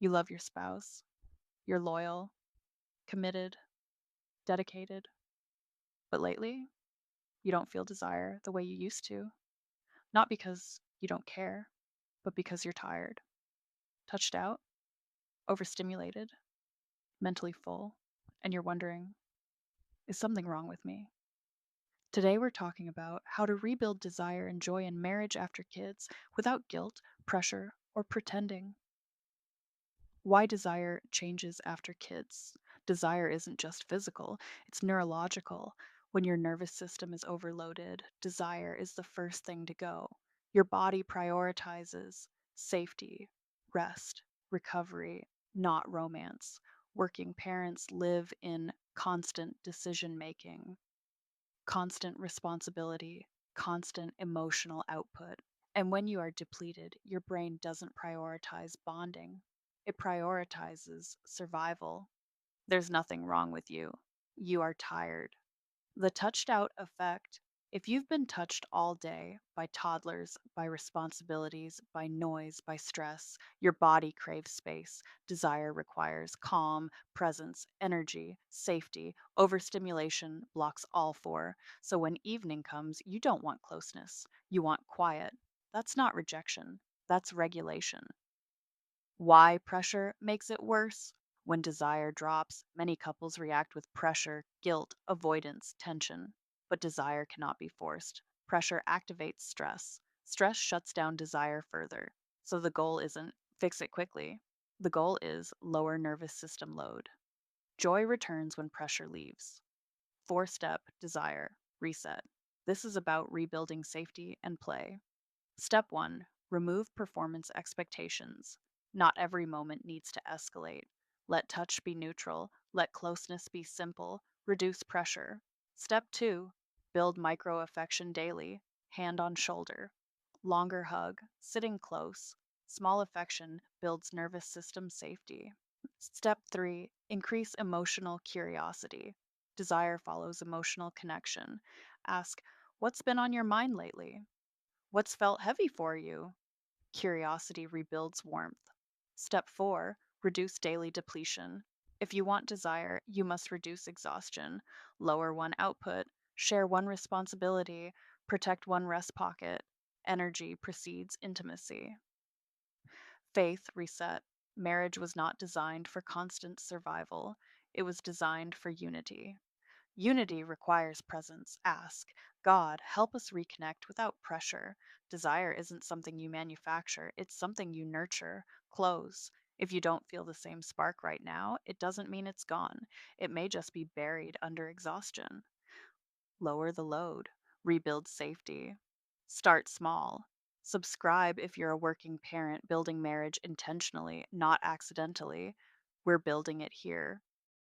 You love your spouse. You're loyal, committed, dedicated. But lately, you don't feel desire the way you used to. Not because you don't care, but because you're tired, touched out, overstimulated, mentally full, and you're wondering, is something wrong with me? Today, we're talking about how to rebuild desire and joy in marriage after kids without guilt, pressure, or pretending. Why desire changes after kids. Desire isn't just physical, it's neurological. When your nervous system is overloaded, desire is the first thing to go. Your body prioritizes safety, rest, recovery, not romance. Working parents live in constant decision making, constant responsibility, constant emotional output. And when you are depleted, your brain doesn't prioritize bonding, it prioritizes survival. There's nothing wrong with you. You are tired. The touched out effect. If you've been touched all day by toddlers, by responsibilities, by noise, by stress, your body craves space. Desire requires calm, presence, energy, safety. Overstimulation blocks all four. So when evening comes, you don't want closeness. You want quiet. That's not rejection, that's regulation. Why pressure makes it worse? When desire drops, many couples react with pressure, guilt, avoidance, tension. But desire cannot be forced. Pressure activates stress. Stress shuts down desire further. So the goal isn't fix it quickly. The goal is lower nervous system load. Joy returns when pressure leaves. Four step desire, reset. This is about rebuilding safety and play. Step 1, remove performance expectations. Not every moment needs to escalate. Let touch be neutral. Let closeness be simple. Reduce pressure. Step 2, build micro affection daily. Hand on shoulder. Longer hug. Sitting close. Small affection builds nervous system safety. Step 3, increase emotional curiosity. Desire follows emotional connection. Ask, what's been on your mind lately? What's felt heavy for you? Curiosity rebuilds warmth. Step 4, reduce daily depletion. If you want desire, you must reduce exhaustion. Lower one output, share one responsibility, protect one rest pocket. Energy precedes intimacy. Faith reset. Marriage was not designed for constant survival, it was designed for unity. Unity requires presence. Ask, God, help us reconnect without pressure. Desire isn't something you manufacture, it's something you nurture. Close. If you don't feel the same spark right now, it doesn't mean it's gone. It may just be buried under exhaustion. Lower the load. Rebuild safety. Start small. Subscribe if you're a working parent building marriage intentionally, not accidentally. We're building it here.